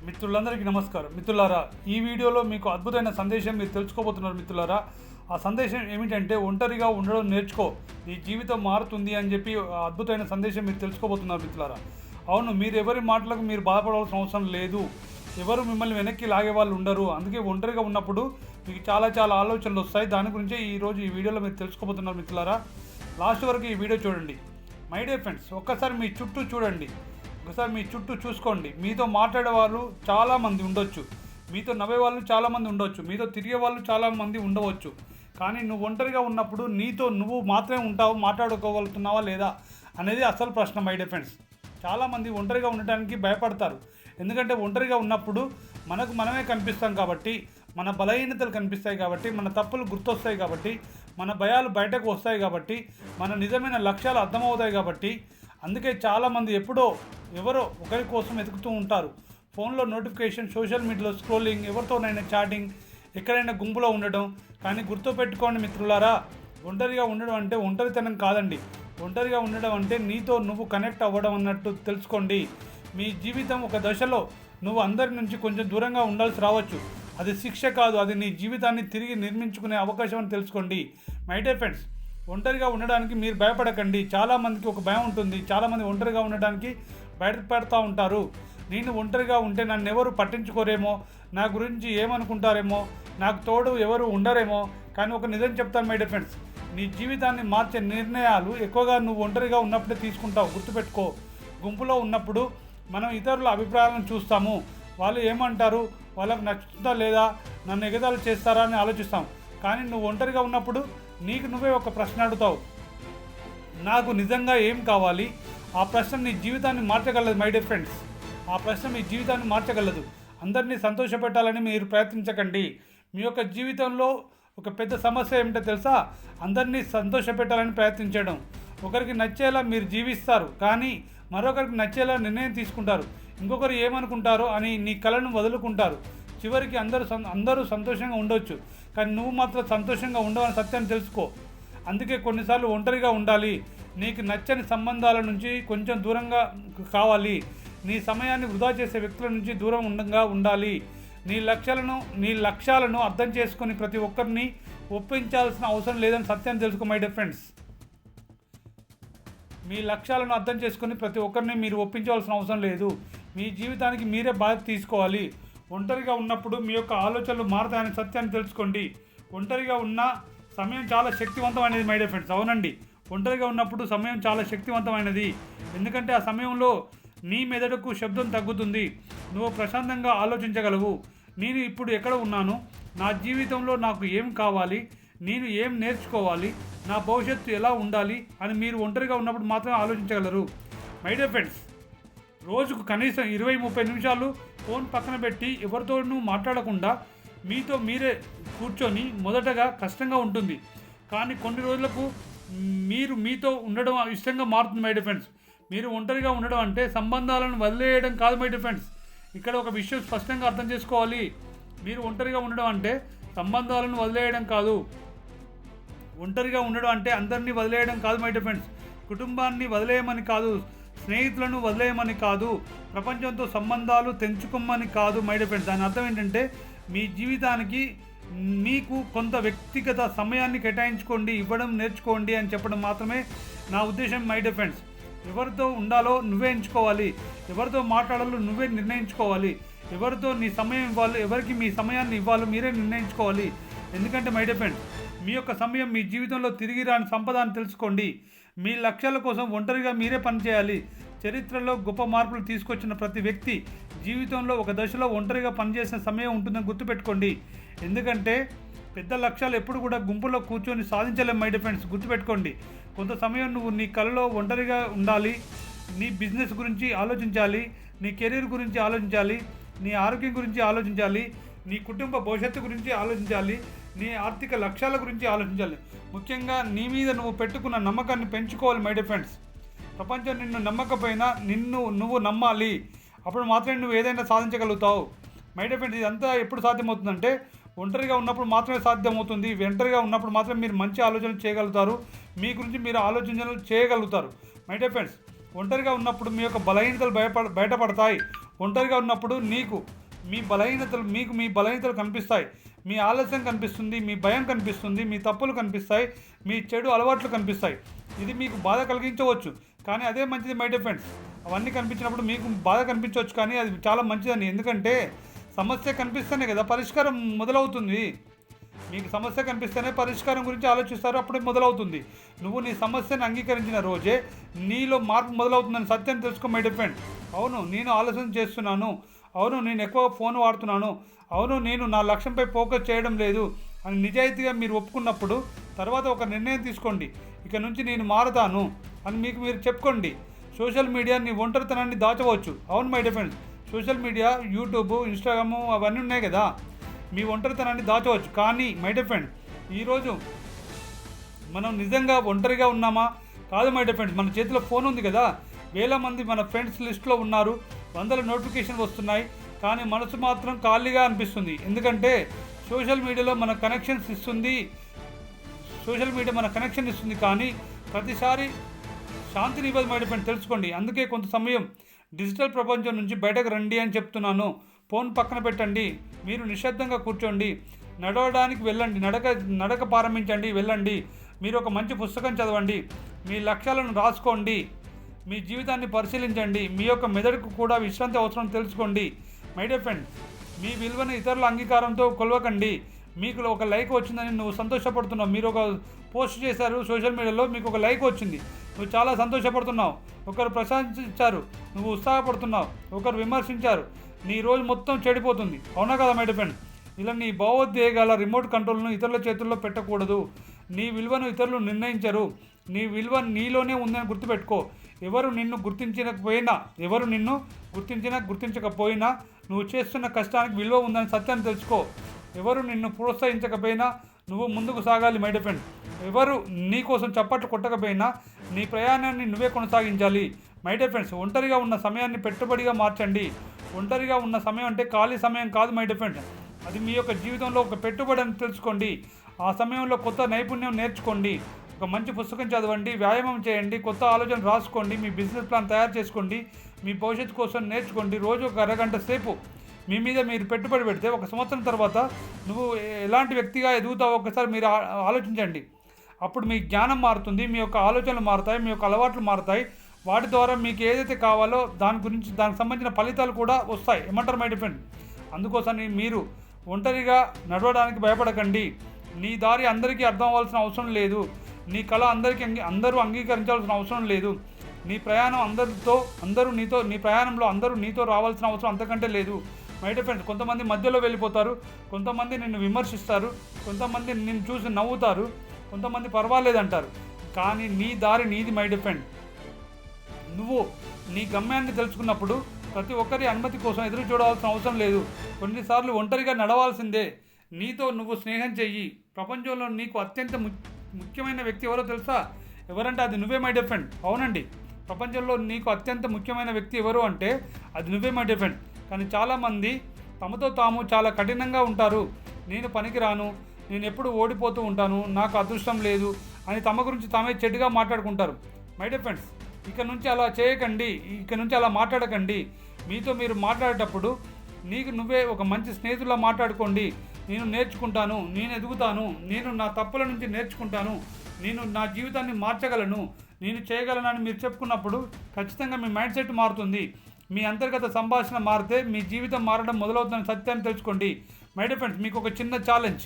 మిత్రులందరికీ నమస్కారం. మిత్రులారా, ఈ వీడియోలో మీకు అద్భుతమైన సందేశం మీరు తెలుసుకోబోతున్నారు. మిత్రులారా, ఆ సందేశం ఏమిటంటే ఒంటరిగా ఉండడం నేర్చుకో, నీ జీవితం మారుతుంది అని చెప్పి అద్భుతమైన సందేశం మీరు తెలుసుకోబోతున్నారు. మిత్రులారా, అవును, మీరు ఎవరి మాటలకు మీరు బాధపడవలసిన అవసరం లేదు. ఎవరు మిమ్మల్ని వెనక్కి లాగే వాళ్ళు ఉండరు. అందుకే ఒంటరిగా ఉన్నప్పుడు మీకు చాలా ఆలోచనలు వస్తాయి. దాని గురించే ఈరోజు ఈ వీడియోలో మీరు తెలుసుకోబోతున్నారు. మిత్రులారా, లాస్ట్ వరకు ఈ వీడియో చూడండి. మై డియర్ ఫ్రెండ్స్, ఒక్కసారి మీ చుట్టూ చూడండి, ఒకసారి మీ చుట్టూ చూసుకోండి. మీతో మాట్లాడే వాళ్ళు చాలామంది ఉండొచ్చు, మీతో నవ్వే వాళ్ళు చాలామంది ఉండొచ్చు, మీతో తిరిగే వాళ్ళు చాలామంది ఉండవచ్చు. కానీ నువ్వు ఒంటరిగా ఉన్నప్పుడు నీతో నువ్వు మాత్రమే ఉంటావు. మాట్లాడుకోగలుగుతున్నావా లేదా అనేది అసలు ప్రశ్న. మై డియర్ ఫ్రెండ్స్, చాలామంది ఒంటరిగా ఉండటానికి భయపడతారు. ఎందుకంటే ఒంటరిగా ఉన్నప్పుడు మనకు మనమే కనిపిస్తాం కాబట్టి, మన బలహీనతలు కనిపిస్తాయి కాబట్టి, మన తప్పులు గుర్తొస్తాయి కాబట్టి, మన భయాలు బయటకు వస్తాయి కాబట్టి, మన నిజమైన లక్ష్యాలు అర్థమవుతాయి కాబట్టి. అందుకే చాలామంది ఎవరో ఒకరి కోసం వెతుకుతూ ఉంటారు. ఫోన్లో నోటిఫికేషన్, సోషల్ మీడియాలో స్క్రోలింగ్, ఎవరితోనైనా చాటింగ్, ఎక్కడైనా గుంపులో ఉండడం. కానీ గుర్తుపెట్టుకోండి మిత్రులారా, ఒంటరిగా ఉండడం అంటే ఒంటరితనం కాదండి. ఒంటరిగా ఉండడం అంటే నీతో నువ్వు కనెక్ట్ అవ్వడం అన్నట్టు తెలుసుకోండి. మీ జీవితం ఒక దశలో నువ్వు అందరి నుంచి కొంచెం దూరంగా ఉండాల్సి రావచ్చు. అది శిక్ష కాదు, అది నీ జీవితాన్ని తిరిగి నిర్మించుకునే అవకాశం అని తెలుసుకోండి. మై డియర్ ఫ్రెండ్స్, ఒంటరిగా ఉండడానికి మీరు భయపడకండి. చాలామందికి ఒక భయం ఉంటుంది. చాలామంది ఒంటరిగా ఉండడానికి బయటపడుతూ ఉంటారు. నేను ఒంటరిగా ఉంటే నన్ను ఎవరు పట్టించుకోరేమో, నా గురించి ఏమనుకుంటారేమో, నాకు తోడు ఎవరు ఉండరేమో. కానీ ఒక నిజం చెప్తాను మై డియర్ ఫ్రెండ్స్, నీ జీవితాన్ని మార్చే నిర్ణయాలు ఎక్కువగా నువ్వు ఒంటరిగా ఉన్నప్పుడే తీసుకుంటావు. గుర్తుపెట్టుకో, గుంపులో ఉన్నప్పుడు మనం ఇతరుల అభిప్రాయాలను చూస్తాము. వాళ్ళు ఏమంటారు, వాళ్ళకు నచ్చుతుందా లేదా, నన్ను ఎగతాళి చేస్తారా అని ఆలోచిస్తాం. కానీ నువ్వు ఒంటరిగా ఉన్నప్పుడు నీకు నువ్వే ఒక ప్రశ్న అడుగుతావు, నాకు నిజంగా ఏం కావాలి? ఆ ప్రశ్న నీ జీవితాన్ని మార్చగలదు మై డియర్ ఫ్రెండ్స్. ఆ ప్రశ్న మీ జీవితాన్ని మార్చగలదు. అందరినీ సంతోషపెట్టాలని మీరు ప్రయత్నించకండి. మీ యొక్క జీవితంలో ఒక పెద్ద సమస్య ఏమిటో తెలుసా? అందరినీ సంతోషపెట్టాలని ప్రయత్నించడం. ఒకరికి నచ్చేలా మీరు జీవిస్తారు, కానీ మరొకరికి నచ్చేలా నిర్ణయం తీసుకుంటారు. ఇంకొకరు ఏమనుకుంటారో అని నీ కలను వదులుకుంటారు. చివరికి అందరూ సంతోషంగా ఉండొచ్చు, కానీ నువ్వు మాత్రం సంతోషంగా ఉండవని సత్యాన్ని తెలుసుకో. అందుకే కొన్నిసార్లు ఒంటరిగా ఉండాలి. నీకు నచ్చని సంబంధాల నుంచి కొంచెం దూరంగా కావాలి. నీ సమయాన్ని వృధా చేసే వ్యక్తుల నుంచి దూరంగా ఉండాలి. నీ లక్ష్యాలను అర్థం చేసుకుని ప్రతి ఒక్కరిని ఒప్పించాల్సిన అవసరం లేదని సత్యాన్ని తెలుసుకో మై డియర్ ఫ్రెండ్స్. మీ లక్ష్యాలను అర్థం చేసుకుని ప్రతి ఒక్కరిని మీరు ఒప్పించవలసిన అవసరం లేదు. మీ జీవితానికి మీరే బాధ్యత తీసుకోవాలి. ఒంటరిగా ఉన్నప్పుడు మీ యొక్క ఆలోచనలు మారతాయని సత్యాన్ని తెలుసుకోండి. ఒంటరిగా ఉన్న సమయం చాలా శక్తివంతమైనది మై డియర్ ఫ్రెండ్స్. అవునండి, ఒంటరిగా ఉన్నప్పుడు సమయం చాలా శక్తివంతమైనది. ఎందుకంటే ఆ సమయంలో నీ మెదడుకు శబ్దం తగ్గుతుంది. నువ్వు ప్రశాంతంగా ఆలోచించగలవు. నేను ఇప్పుడు ఎక్కడ ఉన్నాను, నా జీవితంలో నాకు ఏం కావాలి, నేను ఏం నేర్చుకోవాలి, నా భవిష్యత్తు ఎలా ఉండాలి అని మీరు ఒంటరిగా ఉన్నప్పుడు మాత్రమే ఆలోచించగలరు. మై డియర్ ఫ్రెండ్స్, రోజుకు కనీసం 20-30 నిమిషాలు ఫోన్ పక్కన పెట్టి ఎవరితోనూ మాట్లాడకుండా మీతో మీరే కూర్చొని మొదటగా కష్టంగా ఉంటుంది. కానీ కొన్ని రోజులకు మీరు మీతో ఉండడం ఇష్టంగా మారుతుంది మై డియర్ ఫ్రెండ్స్. మీరు ఒంటరిగా ఉండడం అంటే సంబంధాలను వదిలేయడం కాదు మై డియర్ ఫ్రెండ్స్. ఇక్కడ ఒక విషయం స్పష్టంగా అర్థం చేసుకోవాలి. మీరు ఒంటరిగా ఉండడం అంటే సంబంధాలను వదిలేయడం కాదు. ఒంటరిగా ఉండడం అంటే అందరినీ వదిలేయడం కాదు మై డియర్ ఫ్రెండ్స్. కుటుంబాన్ని వదిలేయమని కాదు, స్నేహితులను వదిలేయమని కాదు, ప్రపంచంతో సంబంధాలు తెంచుకోమని కాదు మై డియర్ ఫ్రెండ్స్. దాని అర్థం ఏంటంటే మీ జీవితానికి మీకు కొంత వ్యక్తిగత సమయాన్ని కేటాయించుకోండి, ఇవ్వడం నేర్చుకోండి అని చెప్పడం మాత్రమే నా ఉద్దేశం మై డియర్ ఫ్రెండ్స్. ఎవరితో ఉండాలో నువ్వే ఎంచుకోవాలి. ఎవరితో మాట్లాడాలో నువ్వే నిర్ణయించుకోవాలి. ఎవరితో నీ సమయం ఇవ్వాలి, ఎవరికి మీ సమయాన్ని ఇవ్వాలో మీరే నిర్ణయించుకోవాలి. ఎందుకంటే మై డియర్ ఫ్రెండ్స్, మీ యొక్క సమయం మీ జీవితంలో తిరిగి రాని సంపద అని తెలుసుకోండి. మీ లక్ష్యాల కోసం ఒంటరిగా మీరే పనిచేయాలి. చరిత్రలో గొప్ప మార్పులు తీసుకొచ్చిన ప్రతి వ్యక్తి జీవితంలో ఒక దశలో ఒంటరిగా పనిచేసిన సమయం ఉంటుందని గుర్తుపెట్టుకోండి. ఎందుకంటే పెద్ద లక్ష్యాలు ఎప్పుడు కూడా గుంపులో కూర్చొని సాధించలేం మై డియర్ ఫ్రెండ్స్. గుర్తుపెట్టుకోండి, కొంత సమయం నువ్వు నీ కలలో ఒంటరిగా ఉండాలి. నీ బిజినెస్ గురించి ఆలోచించాలి, నీ కెరీర్ గురించి ఆలోచించాలి, నీ ఆరోగ్యం గురించి ఆలోచించాలి, నీ కుటుంబ భవిష్యత్తు గురించి ఆలోచించాలి, నీ ఆర్థిక లక్ష్యాల గురించి ఆలోచించాలి. ముఖ్యంగా నీ మీద నువ్వు పెట్టుకున్న నమ్మకాన్ని పెంచుకోవాలి మై డియర్ ఫ్రెండ్స్. ప్రపంచం నిన్ను నమ్మకపోయినా నువ్వు నమ్మాలి. అప్పుడు మాత్రమే నువ్వు ఏదైనా సాధించగలుగుతావు మై డియర్ ఫ్రెండ్స్. ఇదంతా ఎప్పుడు సాధ్యమవుతుందంటే ఒంటరిగా ఉన్నప్పుడు మాత్రమే సాధ్యమవుతుంది. ఒంటరిగా ఉన్నప్పుడు మాత్రమే మీరు మంచి ఆలోచనలు చేయగలుగుతారు. మీ గురించి మీరు ఆలోచనలు చేయగలుగుతారు మై డియర్ ఫ్రెండ్స్. ఒంటరిగా ఉన్నప్పుడు మీ యొక్క బలహీనతలు బయటపడతాయి. ఒంటరిగా ఉన్నప్పుడు మీకు మీ బలహీనతలు కనిపిస్తాయి, మీ ఆలస్యం కనిపిస్తుంది, మీ భయం కనిపిస్తుంది, మీ తప్పులు కనిపిస్తాయి, మీ చెడు అలవాట్లు కనిపిస్తాయి. ఇది మీకు బాధ కలిగించవచ్చు, కానీ అదే మంచిది మై డియర్ ఫ్రెండ్స్. అవన్నీ కనిపించినప్పుడు మీకు బాధ కనిపించవచ్చు, కానీ అది చాలా మంచిదని. ఎందుకంటే సమస్య కనిపిస్తేనే కదా పరిష్కారం మొదలవుతుంది. మీకు సమస్య కనిపిస్తేనే పరిష్కారం గురించి ఆలోచిస్తారు, అప్పుడే మొదలవుతుంది. నువ్వు నీ సమస్యను అంగీకరించిన రోజే నీలో మార్పు మొదలవుతుందని సత్యాన్ని తెలుసుకో మై డియర్ ఫ్రెండ్. అవును, నేను ఆలోచన చేస్తున్నాను, అవును నేను ఎక్కువ ఫోన్ వాడుతున్నాను, అవును నేను నా లక్ష్యంపై ఫోకస్ చేయడం లేదు అని నిజాయితీగా మీరు ఒప్పుకున్నప్పుడు తర్వాత ఒక నిర్ణయం తీసుకోండి. ఇక నుంచి నేను మారతాను అని మీకు మీరు చెప్పుకోండి. సోషల్ మీడియా నీ ఒంటరితనాన్ని దాచవచ్చు. అవును my dear friends, social media, YouTube, Instagram అవన్నీ ఉన్నాయి కదా, మీ ఒంటరితనాన్ని దాచవచ్చు. కానీ మై డియర్ ఫ్రెండ్, ఈరోజు మనం నిజంగా ఒంటరిగా ఉన్నామా? కాదు మై డియర్ ఫ్రెండ్స్. మన చేతిలో ఫోన్ ఉంది కదా, వేల మంది మన ఫ్రెండ్స్ లిస్ట్లో ఉన్నారు, వందల నోటిఫికేషన్ వస్తున్నాయి, కానీ మనసు మాత్రం ఖాళీగా అనిపిస్తుంది. ఎందుకంటే సోషల్ మీడియాలో మన కనెక్షన్స్ ఇస్తుంది, సోషల్ మీడియా మన కనెక్షన్ ఇస్తుంది, కానీ ప్రతిసారి శాంతిని ఇవ్వదు మై డియర్ ఫ్రెండ్, తెలుసుకోండి. అందుకే కొంత సమయం డిజిటల్ ప్రపంచం నుంచి బయటకు రండి అని చెప్తున్నాను. ఫోన్ పక్కన పెట్టండి, మీరు నిశ్శబ్దంగా కూర్చోండి, నడవడానికి వెళ్ళండి, నడక ప్రారంభించండి, వెళ్ళండి. మీరు ఒక మంచి పుస్తకం చదవండి, మీ లక్ష్యాలను రాసుకోండి, మీ జీవితాన్ని పరిశీలించండి, మీ యొక్క మెదడుకు కూడా విశ్రాంతి అవసరం తెలుసుకోండి. మై డియర్ ఫ్రెండ్, మీ విలువను ఇతరుల అంగీకారంతో కొలవకండి. మీకు ఒక లైక్ వచ్చిందని నువ్వు సంతోషపడుతున్నావు, మీరు ఒక పోస్ట్ చేశారు సోషల్ మీడియాలో, మీకు ఒక లైక్ వచ్చింది, నువ్వు చాలా సంతోషపడుతున్నావు. ఒకరు ప్రశంసించారు, నువ్వు ఉత్సాహపడుతున్నావు, ఒకరు విమర్శించారు, నీ రోజు మొత్తం చెడిపోతుంది. అవునా కదా మై డియర్ ఫ్రెండ్? ఇలా నీ భావోద్వేగాల రిమోట్ కంట్రోల్ను ఇతరుల చేతుల్లో పెట్టకూడదు. నీ విలువను ఇతరులు నిర్ణయించరు, నీ విలువ నీలోనే ఉందని గుర్తుపెట్టుకో. ఎవరు నిన్ను గుర్తించకపోయినా నువ్వు చేస్తున్న కష్టానికి విలువ ఉందని సత్యాన్ని తెలుసుకో. ఎవరు నిన్ను ప్రోత్సహించకపోయినా నువ్వు ముందుకు సాగాలి మై డియర్ ఫ్రెండ్. ఎవరు నీ కోసం చప్పట్లు కొట్టకపోయినా నీ ప్రయాణాన్ని నువ్వే కొనసాగించాలి మై డియర్ ఫ్రెండ్స్. ఒంటరిగా ఉన్న సమయాన్ని పెట్టుబడిగా మార్చండి. ఒంటరిగా ఉన్న సమయం అంటే ఖాళీ సమయం కాదు మై డియర్ ఫ్రెండ్, అది మీ యొక్క జీవితంలో ఒక పెట్టుబడి అని తెలుసుకోండి. ఆ సమయంలో కొత్త నైపుణ్యం నేర్చుకోండి, ఒక మంచి పుస్తకం చదవండి, వ్యాయామం చేయండి, కొత్త ఆలోచన రాసుకోండి, మీ బిజినెస్ ప్లాన్ తయారు చేసుకోండి, మీ భవిష్యత్తు కోసం నేర్చుకోండి. రోజు ఒక అరగంట సేపు మీ మీద మీరు పెట్టుబడి పెడితే 1 సంవత్సరం తర్వాత నువ్వు ఎలాంటి వ్యక్తిగా ఎదుగుతావో ఒకసారి మీరు ఆలోచించండి. అప్పుడు మీ జ్ఞానం మారుతుంది, మీ యొక్క ఆలోచనలు మారుతాయి, మీ యొక్క అలవాట్లు మారుతాయి. వాటి ద్వారా మీకు ఏదైతే కావాలో దానికి సంబంధించిన ఫలితాలు కూడా వస్తాయి. ఏమంటారు మై డియర్ ఫ్రెండ్? అందుకోసమని మీరు ఒంటరిగా నడవడానికి భయపడకండి. నీ దారి అందరికీ అర్థం అవ్వాల్సిన అవసరం లేదు, నీ కళ అందరూ అంగీకరించాల్సిన అవసరం లేదు. నీ ప్రయాణం నీ ప్రయాణంలో అందరూ నీతో రావాల్సిన అవసరం అంతకంటే లేదు మై డియర్ ఫ్రెండ్స్. కొంతమంది మధ్యలో వెళ్ళిపోతారు, కొంతమంది నిన్ను విమర్శిస్తారు, కొంతమంది నిన్ను చూసి నవ్వుతారు, కొంతమంది పర్వాలేదంటారు, కానీ నీ దారి నీది మై డియర్ ఫ్రెండ్. నువ్వు నీ గమ్యాన్ని తెలుసుకున్నప్పుడు ప్రతి ఒక్కరి అనుమతి కోసం ఎదురు చూడాల్సిన అవసరం లేదు. కొన్నిసార్లు ఒంటరిగా నడవాల్సిందే. నీతో నువ్వు స్నేహం చెయ్యి. ప్రపంచంలో నీకు అత్యంత ముఖ్యమైన వ్యక్తి ఎవరో తెలుసా? ఎవరంటే అది నువ్వే మై డియర్ ఫ్రెండ్. అవునండి, ప్రపంచంలో నీకు అత్యంత ముఖ్యమైన వ్యక్తి ఎవరు అంటే అది నువ్వే మై డియర్ ఫ్రెండ్. కానీ చాలామంది తమతో తాము చాలా కఠినంగా ఉంటారు. నేను పనికిరాను, నేను ఎప్పుడు ఓడిపోతూ ఉంటాను, నాకు అదృష్టం లేదు అని తమ గురించి తామే చెడుగా మాట్లాడుకుంటారు మై డియర్ ఫ్రెండ్స్. ఇక నుంచి అలా చేయకండి, ఇక నుంచి అలా మాట్లాడకండి. మీతో మీరు మాట్లాడేటప్పుడు నీకు నువ్వే ఒక మంచి స్నేహితులా మాట్లాడుకోండి. నేను నేర్చుకుంటాను, నేను ఎదుగుతాను, నేను నా తప్పుల నుంచి నేర్చుకుంటాను, నేను నా జీవితాన్ని మార్చగలను, నేను చేయగలను అని మీరు చెప్పుకున్నప్పుడు ఖచ్చితంగా మీ మైండ్ సెట్ మారుతుంది. మీ అంతర్గత సంభాషణ మారితే మీ జీవితం మారడం మొదలవుతుందని సత్యాన్ని తెలుసుకోండి మై డియర్ ఫ్రెండ్స్. మీకు ఒక చిన్న ఛాలెంజ్.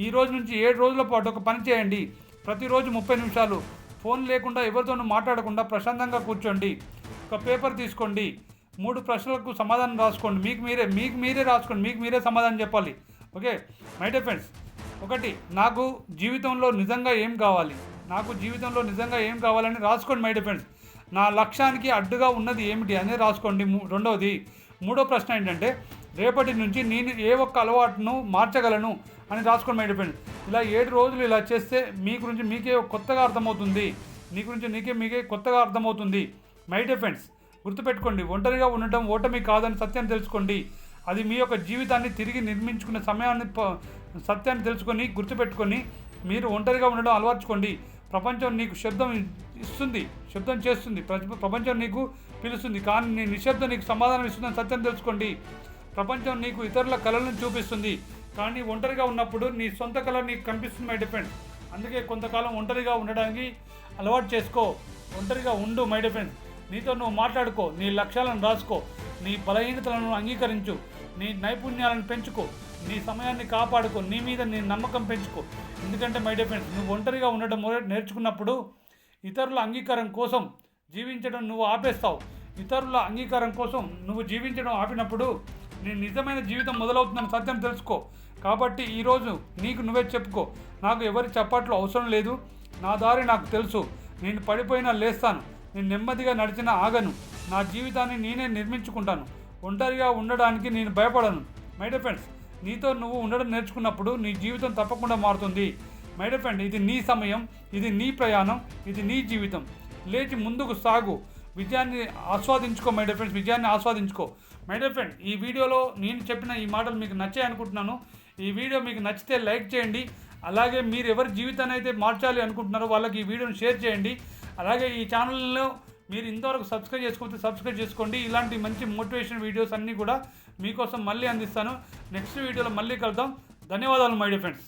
ఈ రోజు నుంచి 7 రోజుల పాటు ఒక పని చేయండి. ప్రతిరోజు 30 నిమిషాలు ఫోన్ లేకుండా, ఎవరితోనూ మాట్లాడకుండా ప్రశాంతంగా కూర్చోండి. ఒక పేపర్ తీసుకోండి, 3 ప్రశ్నలకు సమాధానం రాసుకోండి. మీకు మీరే రాసుకోండి, మీకు మీరే సమాధానం చెప్పాలి. Okay my dear friends. 1, నాకు జీవితంలో నిజంగా ఏం కావాలని రాసుకోండి మై డియర్ ఫ్రెండ్స్. నా లక్ష్యానికి అడ్డుగా ఉన్నది ఏమిటి అనేది రాసుకోండి. 2వది, 3వ ప్రశ్న ఏంటంటే రేపటి నుంచి నేను ఏ ఒక్క అలవాటును మార్చగలను అని రాసుకోండి మై డియర్ ఫ్రెండ్స్. ఇలా 7 రోజులు ఇలా చేస్తే మీ గురించి మీకే కొత్తగా అర్థమవుతుంది, నీ గురించి మీకే కొత్తగా అర్థమవుతుంది మై డియర్ ఫ్రెండ్స్. గుర్తుపెట్టుకోండి, ఒంటరిగా ఉండటం ఓటమి కాదని సత్యాన్ని తెలుసుకోండి. అది మీ యొక్క జీవితాన్ని తిరిగి నిర్మించుకునే సత్యాన్ని తెలుసుకొని గుర్తుపెట్టుకొని మీరు ఒంటరిగా ఉండడం అలవర్చుకోండి. ప్రపంచం నీకు శబ్దం చేస్తుంది, ప్రపంచం నీకు పిలుస్తుంది, కానీ నీ నిశ్శబ్దం నీకు సమాధానం ఇస్తుందని సత్యం తెలుసుకోండి. ప్రపంచం నీకు ఇతరుల కళలను చూపిస్తుంది, కానీ ఒంటరిగా ఉన్నప్పుడు నీ సొంత కళ నీకు కనిపిస్తుంది మై డిఫెండ్. అందుకే కొంతకాలం ఒంటరిగా ఉండడానికి అలవాటు చేసుకో. ఒంటరిగా ఉండు మై డిఫెండ్. నీతో నువ్వు మాట్లాడుకో, నీ లక్ష్యాలను రాసుకో, నీ బలహీనతలను అంగీకరించు, నీ నైపుణ్యాలను పెంచుకో, నీ సమయాన్ని కాపాడుకో, నీ మీద నీ నమ్మకం పెంచుకో. ఎందుకంటే మై డిఫెండ్, నువ్వు ఒంటరిగా ఉండడం నేర్చుకున్నప్పుడు ఇతరుల అంగీకారం కోసం జీవించడం నువ్వు ఆపేస్తావు. ఇతరుల అంగీకారం కోసం నువ్వు జీవించడం ఆపినప్పుడు నీ నిజమైన జీవితం మొదలవుతుందని సత్యం తెలుసుకో. కాబట్టి ఈరోజు నీకు నువ్వే చెప్పుకో, నాకు ఎవరి చప్పట్లు అవసరం లేదు, నా దారి నాకు తెలుసు, నేను పడిపోయినా లేస్తాను, నేను నెమ్మదిగా నడిచినా ఆగను, నా జీవితాన్ని నేనే నిర్మించుకుంటాను, ఒంటరిగా ఉండడానికి నేను భయపడను. మై డియర్ ఫ్రెండ్స్, నీతో నువ్వు ఉండడం నేర్చుకున్నప్పుడు నీ జీవితం తప్పకుండా మారుతుంది. మై డియర్ ఫ్రెండ్, ఇది నీ సమయం, ఇది నీ ప్రయాణం, ఇది నీ జీవితం. లేచి ముందుకు సాగు, విజయాన్ని ఆస్వాదించుకో మై డియర్ ఫ్రెండ్స్, విజయాన్ని ఆస్వాదించుకో. మై డియర్ ఫ్రెండ్, ఈ వీడియోలో నేను చెప్పిన ఈ మాటలు మీకు నచ్చాయి అనుకుంటున్నాను. ఈ వీడియో మీకు నచ్చితే లైక్ చేయండి. అలాగే మీరు ఎవరి జీవితాన్ని అయితే మార్చాలి అనుకుంటున్నారో వాళ్ళకి ఈ వీడియోని షేర్ చేయండి. అలాగే ఈ ఛానల్లో మీరు ఇంతవరకు సబ్స్క్రైబ్ చేసుకోకపోతే సబ్స్క్రైబ్ చేసుకోండి. ఇలాంటి మంచి మోటివేషన్ వీడియోస్ అన్నీ కూడా మీకోసం మళ్ళీ అందిస్తాను. నెక్స్ట్ వీడియోలో మళ్ళీ కలుద్దాం. ధన్యవాదాలు మై డియర్ ఫ్రెండ్స్.